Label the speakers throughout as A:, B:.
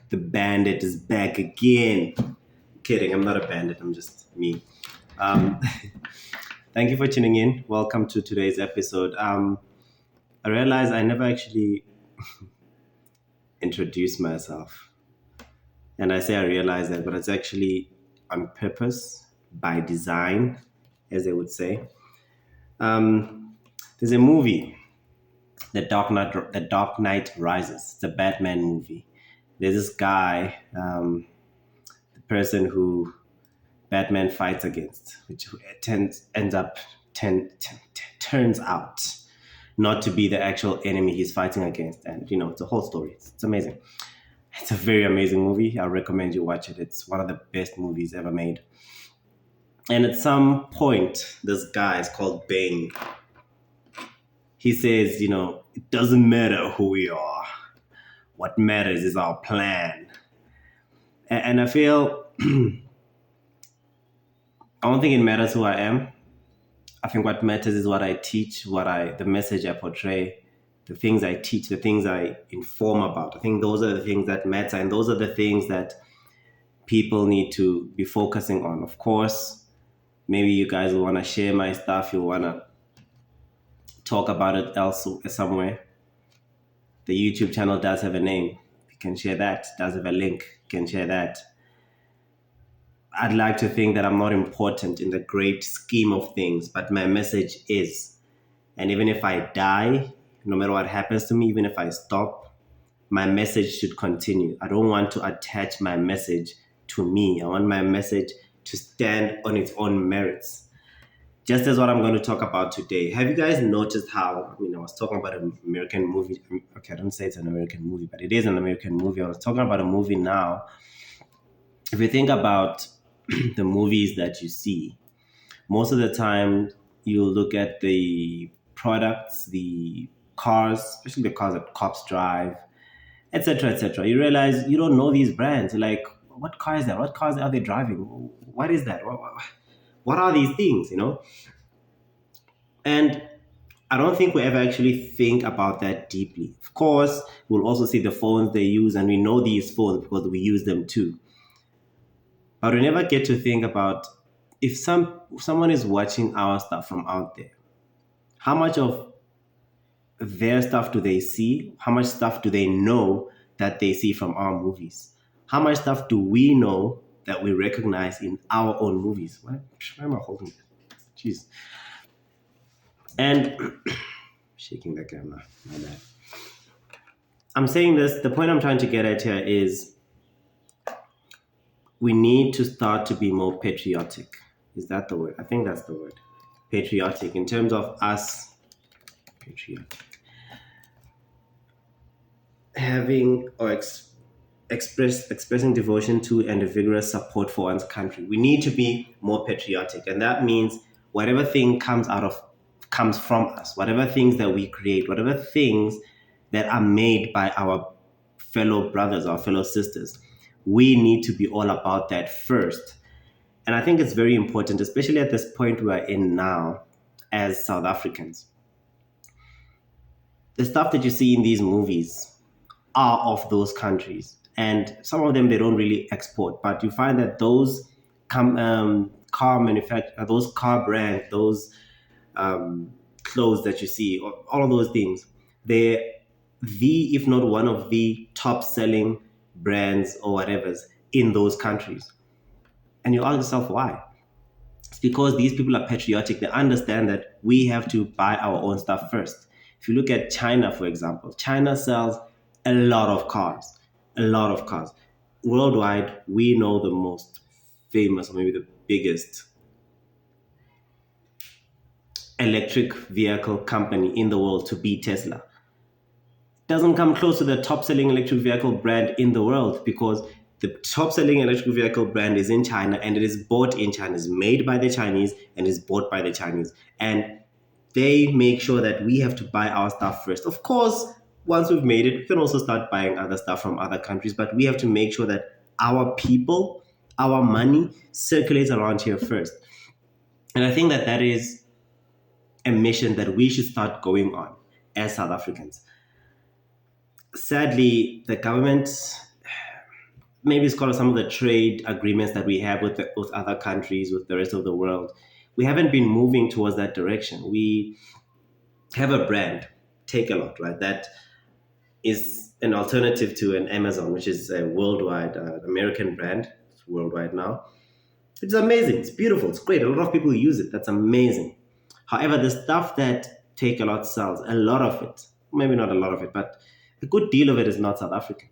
A: The bandit is back again. Kidding, I'm not a bandit, I'm just me. Um, Thank you for tuning in. Welcome to today's episode. I realized I never actually introduced myself. And I say I realized that, but it's actually on purpose, by design, as they would say. Um, there's a movie, The Dark Knight Rises. It's a Batman movie. There's this guy, the person who Batman fights against, which ends up turns out not to be the actual enemy he's fighting against, and it's a whole story. It's amazing. It's a very amazing movie. I recommend you watch it. It's one of the best movies ever made. And at some point, this guy is called Bane. He says, it doesn't matter who we are. What matters is our plan. And I feel I don't think it matters who I am. I think what matters is what I teach, the message I portray, the things I teach, the things I inform about. I think those are the things that matter, and those are the things that people need to be focusing on. Of course, maybe you guys will want to share my stuff. You'll want to talk about it elsewhere, somewhere. The YouTube channel does have a name. You can share that. It does have a link. You can share that. I'd like to think that I'm not important in the great scheme of things, but my message is. And even if I die, no matter what happens to me, even if I stop, my message should continue. I don't want to attach my message to me. I want my message to stand on its own merits. Just as what I'm going to talk about today. Have you guys noticed how, I was talking about an American movie. Okay, I don't say it's an American movie, but it is an American movie. I was talking about a movie now. If you think about the movies that you see, most of the time you look at the products, the cars, especially the cars that cops drive, etc., etc. You realize you don't know these brands. You're like, what car is that? What cars are they driving? What is that? What are these things? And I don't think we ever actually think about that deeply. Of course, we'll also see the phones they use, and we know these phones because we use them too. But we never get to think about if someone is watching our stuff from out there, how much of their stuff do they see? How much stuff do they know that they see from our movies? How much stuff do we know that we recognize in our own movies? Why am I holding it? Jeez. And shaking the camera, my bad. I'm saying this, the point I'm trying to get at here is we need to start to be more patriotic. Is that the word? I think that's the word. Patriotic, in terms of us, patriotic. Having or expressing devotion to and a vigorous support for one's country. We need to be more patriotic. And that means whatever thing comes from us, whatever things that we create, whatever things that are made by our fellow brothers, our fellow sisters, we need to be all about that first. And I think it's very important, especially at this point we're in now as South Africans. The stuff that you see in these movies are of those countries. And some of them they don't really export, but you find that those car manufacturers, those car brands, those clothes that you see, all of those things, they're if not one of the top selling brands or whatever's in those countries. And you ask yourself why? It's because these people are patriotic. They understand that we have to buy our own stuff first. If you look at China, for example, China sells a lot of cars, Worldwide, we know the most famous, or maybe the biggest electric vehicle company in the world to be Tesla. Doesn't come close to the top selling electric vehicle brand in the world, because the top selling electric vehicle brand is in China, and it is bought in China, is made by the Chinese and is bought by the Chinese. And they make sure that we have to buy our stuff first. Of course, once we've made it, we can also start buying other stuff from other countries, but we have to make sure that our people, our money circulates around here first. And I think that is a mission that we should start going on as South Africans. Sadly, the government, maybe it's called some of the trade agreements that we have with other countries, with the rest of the world. We haven't been moving towards that direction. We have a brand, Take a Lot, right? That is an alternative to an Amazon, which is a worldwide American brand. It's worldwide now. It's amazing. It's beautiful. It's great. A lot of people use it. That's amazing. However, the stuff that Take a Lot sells, a lot of it, maybe not a lot of it, but a good deal of it is not South African.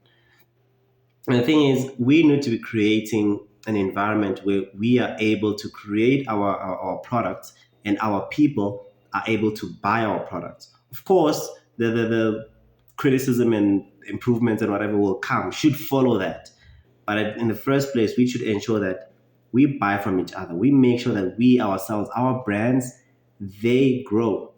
A: And the thing is, we need to be creating an environment where we are able to create our products and our people are able to buy our products. Of course, the criticism and improvements and whatever will come should follow that. But in the first place, we should ensure that we buy from each other. We make sure that we ourselves, our brands, they grow.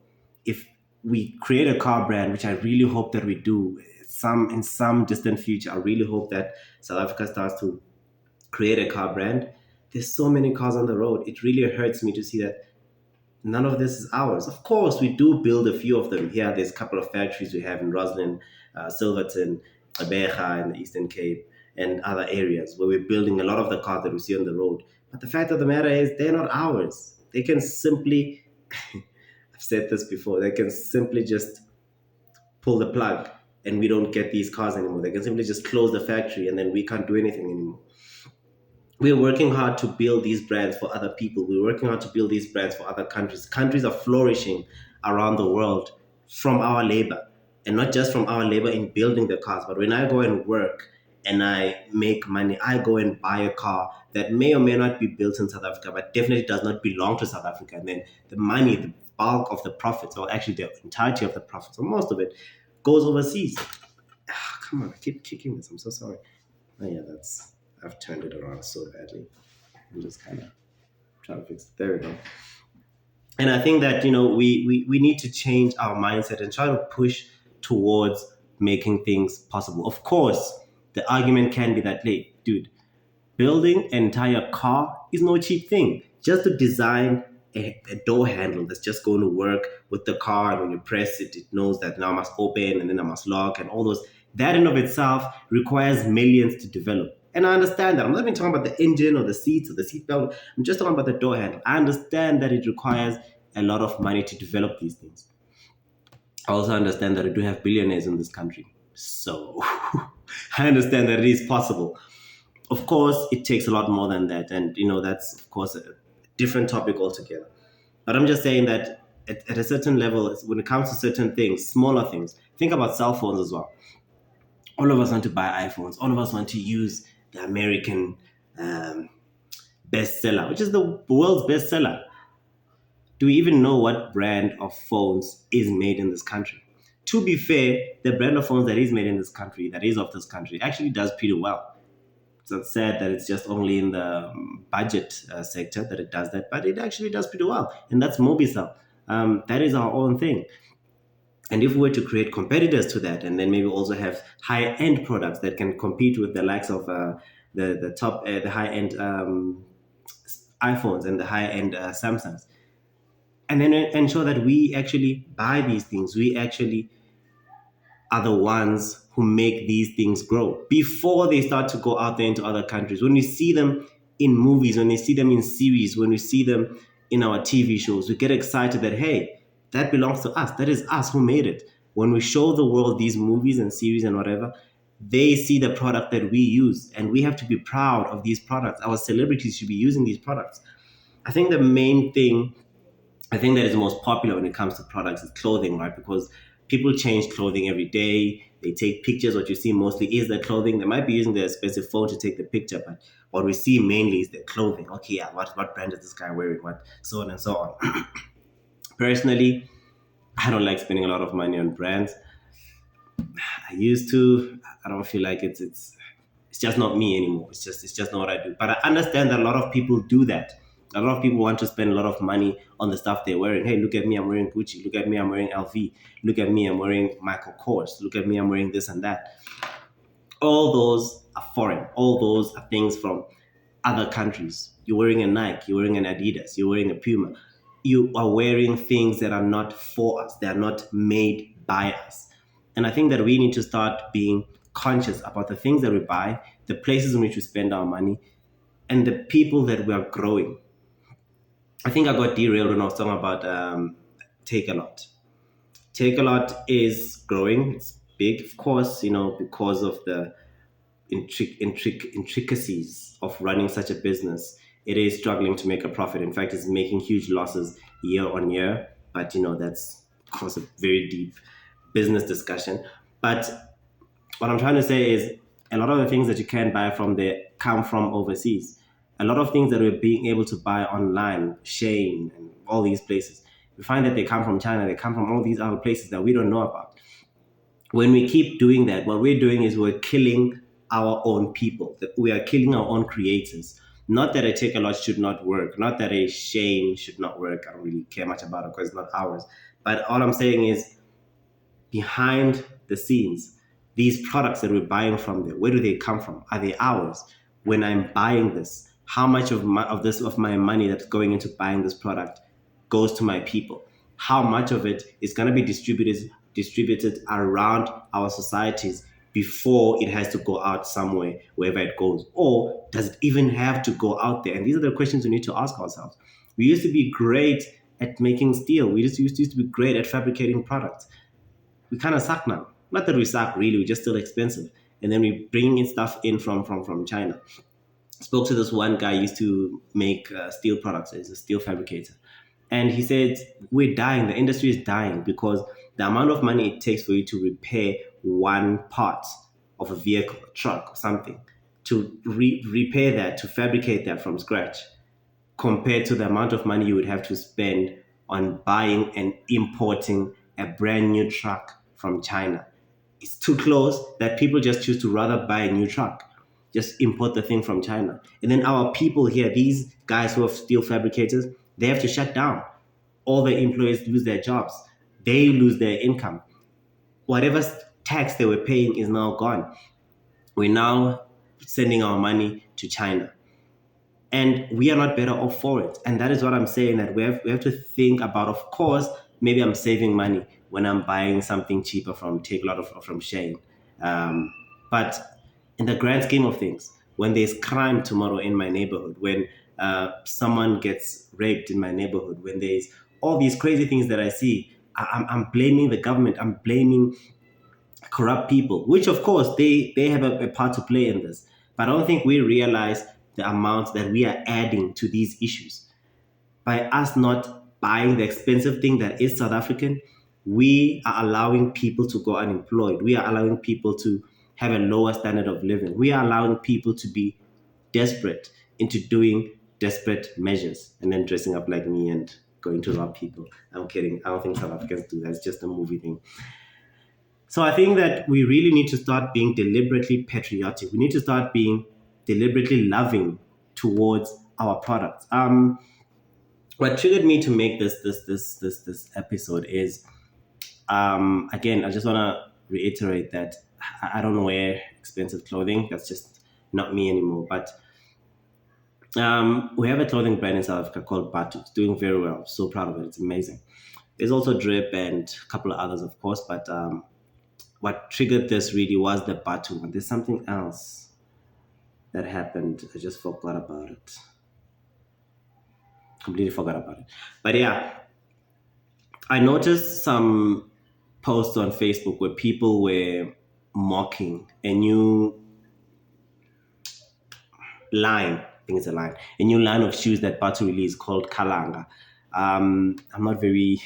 A: If we create a car brand, which I really hope that we do, in some distant future, I really hope that South Africa starts to create a car brand. There's so many cars on the road. It really hurts me to see that none of this is ours. Of course, we do build a few of them here. There's a couple of factories we have in Roslyn, Silverton, Abeja, in the Eastern Cape, and other areas where we're building a lot of the cars that we see on the road. But the fact of the matter is, they're not ours. They can simply, I've said this before, they can simply just pull the plug and we don't get these cars anymore. They can simply just close the factory and then we can't do anything anymore. We're working hard to build these brands for other people. We're working hard to build these brands for other countries. Countries are flourishing around the world from our labor, and not just from our labor in building the cars, but when I go and work and I make money, I go and buy a car that may or may not be built in South Africa, but definitely does not belong to South Africa. And then the money, the bulk of the profits, or actually the entirety of the profits, or most of it, goes overseas. Come on, I keep kicking this. I'm so sorry. Oh yeah, I've turned it around so badly. I'm just kind of trying to fix it. There we go. And I think that, we need to change our mindset and try to push towards making things possible. Of course, the argument can be that, hey, dude, building an entire car is no cheap thing. Just to design a door handle that's just going to work with the car, and when you press it, it knows that now I must open and then I must lock and all those. That in of itself requires millions to develop. And I understand that. I'm not even talking about the engine or the seats or the seat belt. I'm just talking about the door handle. I understand that it requires a lot of money to develop these things. I also understand that we do have billionaires in this country. So I understand that it is possible. Of course, it takes a lot more than that. And, that's, of course, a different topic altogether. But I'm just saying that at a certain level, when it comes to certain things, smaller things, think about cell phones as well. All of us want to buy iPhones. All of us want to use the American bestseller, which is the world's bestseller. Do we even know what brand of phones is made in this country? To be fair, the brand of phones that is made in this country, that is of this country, actually does pretty well. It's not sad that it's just only in the budget sector that it does that, but it actually does pretty well. And that's Mobicel. That is our own thing. And if we were to create competitors to that, and then maybe also have higher end products that can compete with the likes of the high end iPhones and the high end Samsungs, and then ensure that we actually buy these things, we actually are the ones who make these things grow before they start to go out there into other countries. When we see them in movies, when we see them in series, when we see them in our TV shows, we get excited that, hey, that belongs to us. That is us who made it. When we show the world these movies and series and whatever, they see the product that we use, and we have to be proud of these products. Our celebrities should be using these products. I think the main thing, I think that is most popular when it comes to products is clothing, right? Because people change clothing every day. They take pictures. What you see mostly is the clothing. They might be using their expensive phone to take the picture, but what we see mainly is the clothing. Okay, yeah, what brand is this guy wearing? What, so on and so on. Personally, I don't like spending a lot of money on brands. I used to. I don't feel like it's just not me anymore. It's just not what I do. But I understand that a lot of people do that. A lot of people want to spend a lot of money on the stuff they're wearing. Hey, look at me, I'm wearing Gucci. Look at me, I'm wearing LV. Look at me, I'm wearing Michael Kors. Look at me, I'm wearing this and that. All those are foreign. All those are things from other countries. You're wearing a Nike, you're wearing an Adidas, you're wearing a Puma. You are wearing things that are not for us. They are not made by us. And I think that we need to start being conscious about the things that we buy, the places in which we spend our money, and the people that we are growing. I think I got derailed when I was talking about Take a Lot. Take a Lot is growing. It's big, of course, because of the intricacies of running such a business. It is struggling to make a profit. In fact, it's making huge losses year on year. But that's, of course, a very deep business discussion. But what I'm trying to say is a lot of the things that you can buy from there come from overseas. A lot of things that we're being able to buy online, Shane and all these places, we find that they come from China, they come from all these other places that we don't know about. When we keep doing that, what we're doing is we're killing our own people. We are killing our own creators. Not that a Take a Lot should not work, not that a Shane should not work. I don't really care much about it because it's not ours. But all I'm saying is behind the scenes, these products that we're buying from there, where do they come from? Are they ours? When I'm buying this, how much of my money that's going into buying this product goes to my people? How much of it is going to be distributed around our societies before it has to go out somewhere, wherever it goes? Or does it even have to go out there? And these are the questions we need to ask ourselves. We used to be great at making steel. We just used to be great at fabricating products. We kind of suck now. Not that we suck really, we're just still expensive. And then we bring in stuff in from China. Spoke to this one guy, used to make steel products. He's a steel fabricator. And he said, we're dying. The industry is dying because the amount of money it takes for you to repair one part of a vehicle, a truck, or something, to repair that, to fabricate that from scratch, compared to the amount of money you would have to spend on buying and importing a brand new truck from China. It's too close that people just choose to rather buy a new truck, just import the thing from China. And then our people here, these guys who are steel fabricators, they have to shut down. All the employees lose their jobs. They lose their income. Whatever tax they were paying is now gone. We're now sending our money to China. And we are not better off for it. And that is what I'm saying, that we have to think about, of course, maybe I'm saving money when I'm buying something cheaper from Take a Lot of from Shane. But in the grand scheme of things, when there's crime tomorrow in my neighborhood, when someone gets raped in my neighborhood, when there's all these crazy things that I see, I'm blaming the government. I'm blaming corrupt people, which of course they have a part to play in this. But I don't think we realize the amount that we are adding to these issues. By us not buying the expensive thing that is South African, we are allowing people to go unemployed. We are allowing people to have a lower standard of living. We are allowing people to be desperate into doing desperate measures and then dressing up like me and going to rob people. I'm kidding. I don't think South Africans do that. It's just a movie thing. So I think that we really need to start being deliberately patriotic. We need to start being deliberately loving towards our products. What triggered me to make this episode is, again, I just want to reiterate that I don't wear expensive clothing. That's just not me anymore. But we have a clothing brand in South Africa called Batu. It's doing very well. So proud of it. It's amazing. There's also Drip and a couple of others, of course. But what triggered this really was the Batu one. There's something else that happened. I just forgot about it. Completely forgot about it. But yeah, I noticed some posts on Facebook where people were mocking a new line. I think it's a new line of shoes that Batu released called Kalanga. I'm not very,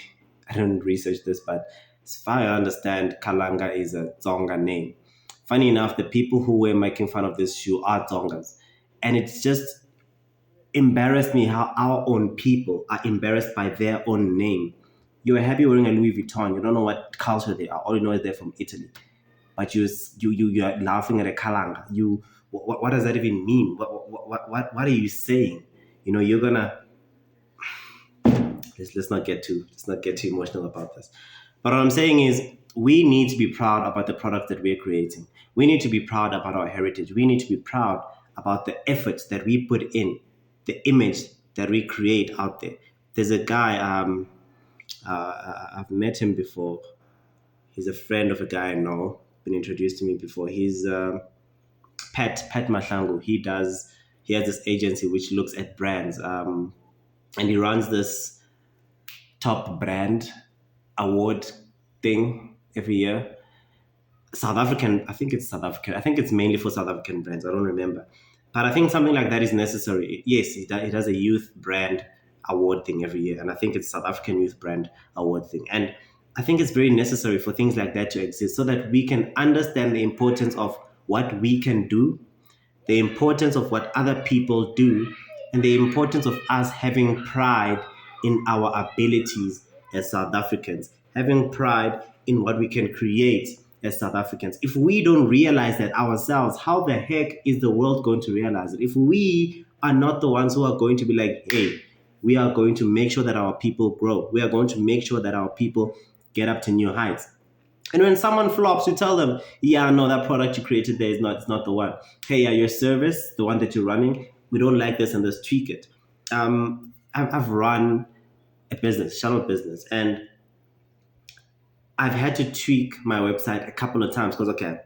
A: I don't research this, but as far as I understand, Kalanga is a Tsonga name. Funny enough, the people who were making fun of this shoe are Tsongas. And it's just embarrassed me how our own people are embarrassed by their own name. You're happy wearing a Louis Vuitton. You don't know what culture they are. All you know is they're from Italy. But you are laughing at a Kalanga. What does that even mean? What are you saying? You're gonna let's not get too emotional about this. But what I'm saying is we need to be proud about the product that we're creating. We need to be proud about our heritage. We need to be proud about the efforts that we put in, the image that we create out there. There's a guy, I've met him before. He's a friend of a guy I know. been introduced to me before. He's Pat Mashango. He has this agency which looks at brands, and he runs this top brand award thing every year. South African, I think it's South African. I think it's mainly for South African brands. I don't remember, but I think something like that is necessary. Yes, it does a youth brand award thing every year, and I think it's South African Youth Brand Award thing. And I think it's very necessary for things like that to exist so that we can understand the importance of what we can do, the importance of what other people do, and the importance of us having pride in our abilities as South Africans, having pride in what we can create as South Africans. If we don't realize that ourselves, how the heck is the world going to realize it? If we are not the ones who are going to be like, hey, we are going to make sure that our people grow, we are going to make sure that our people get up to new heights. And when someone flops, you tell them, yeah, no, that product you created there is not, it's not the one. Hey, yeah, your service, the one that you're running, we don't like this and let's tweak it. I've run a business, channel business, and I've had to tweak my website a couple of times because, okay,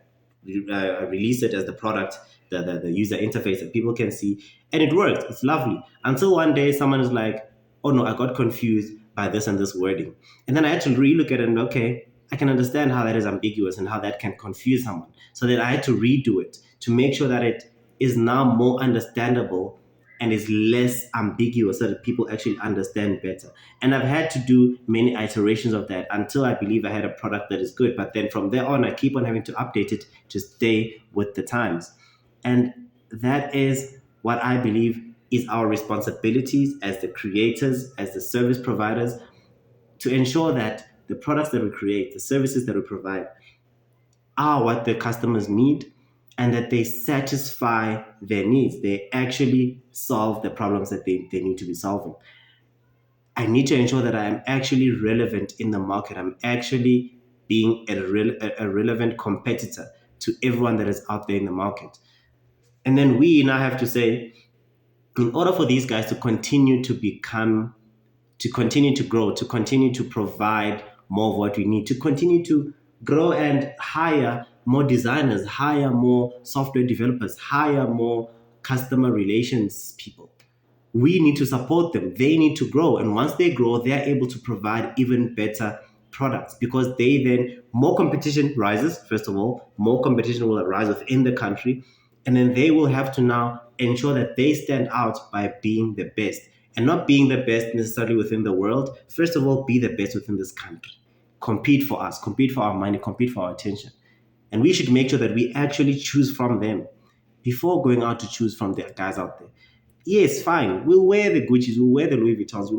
A: I release it as the product, the user interface that people can see, and it worked. It's lovely. Until one day someone is like, oh no, I got confused by this and this wording. And then I had to relook at it and, okay, I can understand how that is ambiguous and how that can confuse someone. So then I had to redo it to make sure that it is now more understandable and is less ambiguous so that people actually understand better. And I've had to do many iterations of that until I believe I had a product that is good. But then from there on, I keep on having to update it to stay with the times. And that is what I believe is our responsibilities as the creators, as the service providers, to ensure that the products that we create, the services that we provide, are what the customers need and that they satisfy their needs. They actually solve the problems that they need to be solving. I need to ensure that I am actually relevant in the market. I'm actually being a relevant competitor to everyone that is out there in the market. And then we now have to say, in order for these guys to continue to become, to continue to grow, to continue to provide more of what we need, to continue to grow and hire more designers, hire more software developers, hire more customer relations people. We need to support them. They need to grow. And once they grow, they're able to provide even better products because they then, more competition rises, first of all, more competition will arise within the country. And then they will have to now ensure that they stand out by being the best and not being the best necessarily within the world. First of all, be the best within this country. Compete for us, compete for our money, compete for our attention. And we should make sure that we actually choose from them before going out to choose from the guys out there. Yes, fine. We'll wear the Gucci's, we'll wear the Louis Vuittons,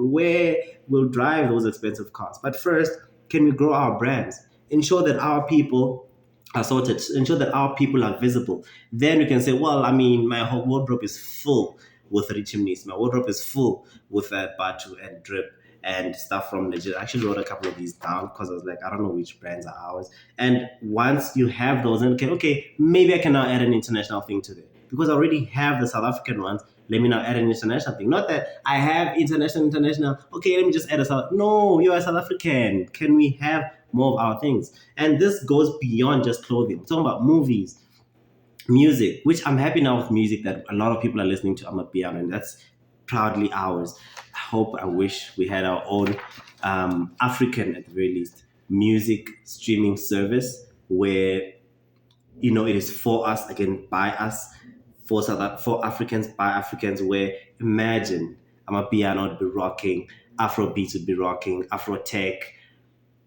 A: we'll drive those expensive cars. But first, can we grow our brands? Ensure that our people are sorted, ensure that our people are visible. Then we can say, well, I mean, my whole wardrobe is full with Richimnis. My wardrobe is full with Batu and Drip and stuff from Nigeria. I actually wrote a couple of these down because I was like, I don't know which brands are ours. And once you have those, then okay, maybe I can now add an international thing to it because I already have the South African ones. Let me now add an international thing. Not that I have international. Okay, let me just add a South. No, you're a South African. Can we have more of our things? And this goes beyond just clothing. We're talking about movies, music, which I'm happy now with music that a lot of people are listening to Amapiano, and that's proudly ours. I wish we had our own African, at the very least, music streaming service where it is for us, again, by us, for Africans, by Africans, where imagine Amapiano would be rocking, Afrobeats would be rocking, Afro tech,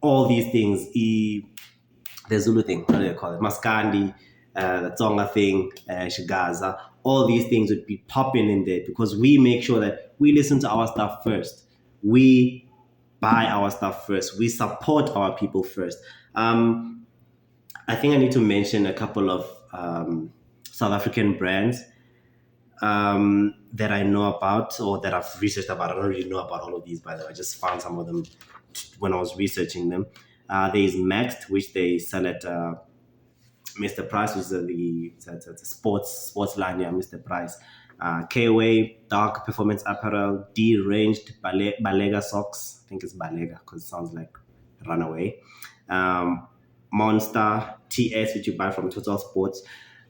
A: all these things, the Zulu thing, what do they call it? Maskandi, the Tonga thing, Shigaza, all these things would be popping in there because we make sure that we listen to our stuff first. We buy our stuff first. We support our people first. I think I need to mention a couple of South African brands that I know about or that I've researched about. I don't really know about all of these, by the way. I just found some of them when I was researching them. There's Maxed, which they sell at Mr. Price, which is the sports line, yeah, Mr. Price. KOA, Dark Performance Apparel, Deranged, Balega Socks. I think it's Balega because it sounds like Runaway. Monster, TS, which you buy from Total Sports,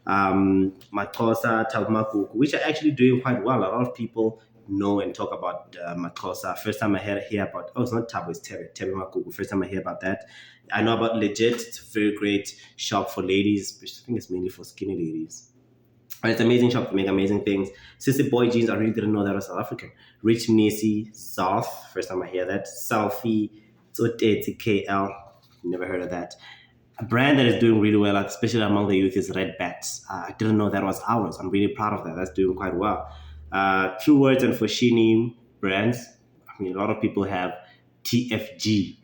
A: Matosa, Tabumakuku, which are actually doing quite well. A lot of people know and talk about Matosa. First time I hear about, oh, it's not Tabu, it's Tebe Makuku. First time I hear about that. I know about Legit. It's a very great shop for ladies, which I think it's mainly for skinny ladies. And it's an amazing shop to make amazing things. Sissy Boy Jeans, I really didn't know that was South African. Rich Nisi, Zarf, first time I hear that. Selfie, Tsoteti KL, never heard of that. A brand that is doing really well, especially among the youth, is Red Bats. I didn't know that was ours. I'm really proud of that. That's doing quite well. True Words and Foschini brands. I mean, a lot of people have TFG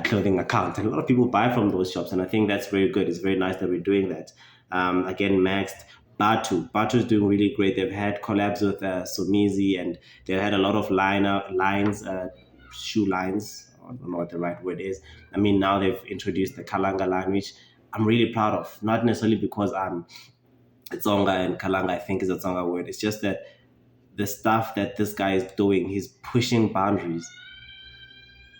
A: clothing account, and a lot of people buy from those shops, and I think that's very good. It's very nice that we're doing that. Again, Maxed. Batu is doing really great. They've had collabs with Somizi, and they've had a lot of lines, shoe lines. I don't know what the right word is. I mean, now they've introduced the Kalanga line, which I'm really proud of. Not necessarily because I'm Tsonga, and Kalanga I think is a Tsonga word. It's just that the stuff that this guy is doing, he's pushing boundaries.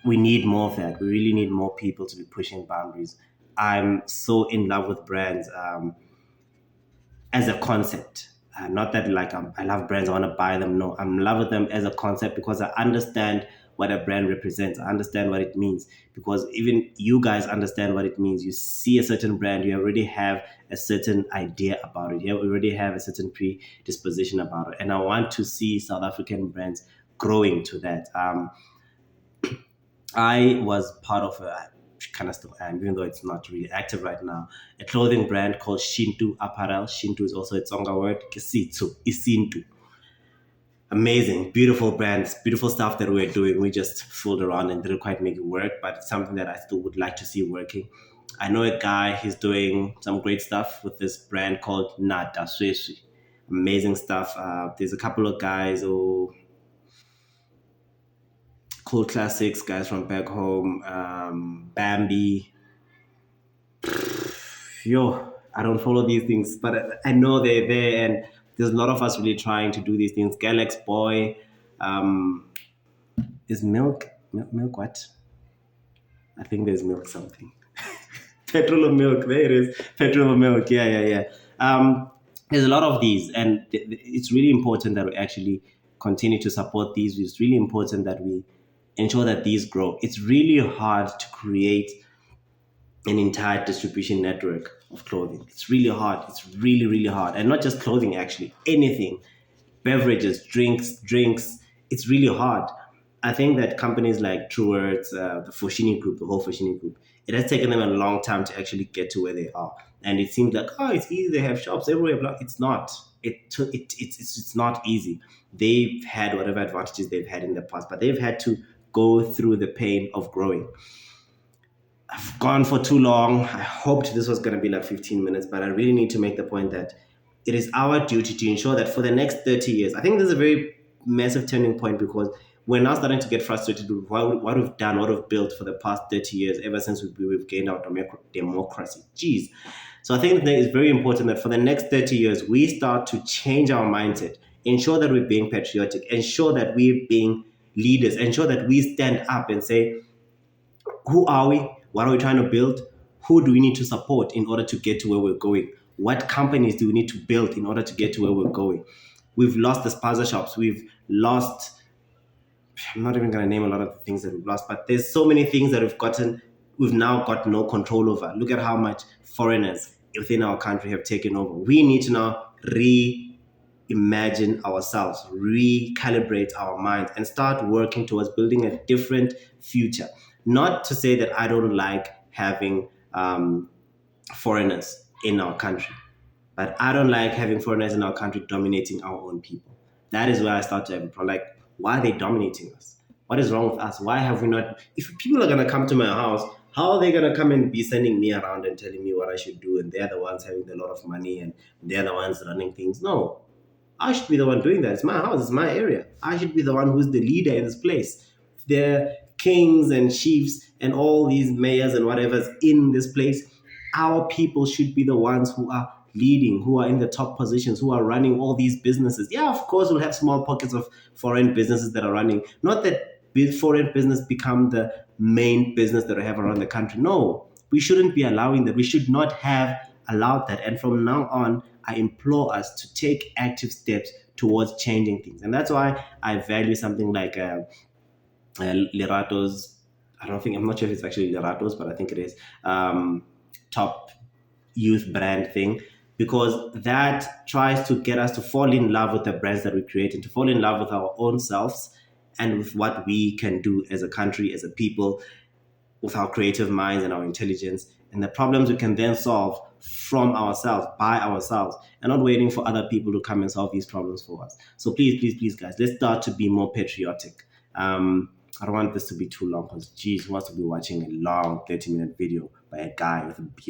A: We need more of that. We really need more people to be pushing boundaries. I'm so in love with brands. As a concept. Not that like I love brands, I want to buy them. No, I'm in love with them as a concept because I understand what a brand represents. I understand what it means because even you guys understand what it means. You see a certain brand, you already have a certain idea about it. You already have a certain predisposition about it. And I want to see South African brands growing to that. I was part of a kind of still am, even though it's not really active right now, a clothing brand called Shintu Apparel. Shintu is also a Tsonga word. Kisitsu, Isintu. Amazing, beautiful brands, beautiful stuff that we're doing. We just fooled around and didn't quite make it work, but it's something that I still would like to see working. I know a guy, he's doing some great stuff with this brand called Nata Sweswi. Amazing stuff. There's a couple of guys who cool classics, guys from back home, Bambi. Yo, I don't follow these things, but I know they're there, and there's a lot of us really trying to do these things. Galax Boy, um, is milk what? I think there's milk something. Petrol or milk, there it is. Petrol or milk, yeah. There's a lot of these, and it's really important that we actually continue to support these. It's really important that we ensure that these grow. It's really hard to create an entire distribution network of clothing. It's really hard. It's really, really hard. And not just clothing, actually, anything, beverages, drinks. It's really hard. I think that companies like Truwords, the Foschini Group, the whole Foschini Group, it has taken them a long time to actually get to where they are. And it seems like, oh, it's easy. They have shops everywhere. Blah. It's not. It's not easy. They've had whatever advantages they've had in the past, but they've had to go through the pain of growing. I've gone for too long. I hoped this was going to be like 15 minutes, but I really need to make the point that it is our duty to ensure that for the next 30 years, I think this is a very massive turning point because we're now starting to get frustrated with what we've done, what we've built for the past 30 years, ever since we've gained our democracy. Jeez. So I think that it's very important that for the next 30 years, we start to change our mindset, ensure that we're being patriotic, ensure that we're being leaders, ensure that we stand up and say, who are we? What are we trying to build? Who do we need to support in order to get to where we're going? What companies do we need to build in order to get to where we're going? We've lost the spaza shops. We've lost, I'm not even going to name a lot of the things that we've lost, but there's so many things that we've now got no control over. Look at how much foreigners within our country have taken over. We need to now reimagine ourselves, recalibrate our minds, and start working towards building a different future. Not to say that I don't like having foreigners in our country, but I don't like having foreigners in our country dominating our own people. That is where I start to have a problem. Like, why are they dominating us? What is wrong with us? Why have we not? If people are going to come to my house, how are they going to come and be sending me around and telling me what I should do? And they're the ones having a lot of money and they're the ones running things. No, I should be the one doing that. It's my house, it's my area. I should be the one who's the leader in this place. They're kings and chiefs and all these mayors and whatever's in this place. Our people should be the ones who are leading, who are in the top positions, who are running all these businesses. Yeah, of course, we'll have small pockets of foreign businesses that are running. Not that foreign business become the main business that I have around the country. No, We shouldn't be allowing that. We should not have allowed that. And from now on, I implore us to take active steps towards changing things. And that's why I value something like Lerato's. I'm not sure if it's actually Lerato's, but I think it is. Top youth brand thing, because that tries to get us to fall in love with the brands that we create and to fall in love with our own selves and with what we can do as a country, as a people, with our creative minds and our intelligence, and the problems we can then solve from ourselves, by ourselves, and not waiting for other people to come and solve these problems for us. So please, please, please, guys, let's start to be more patriotic. I don't want this to be too long because, geez, who wants to be watching a long 30-minute video by a guy with a beard?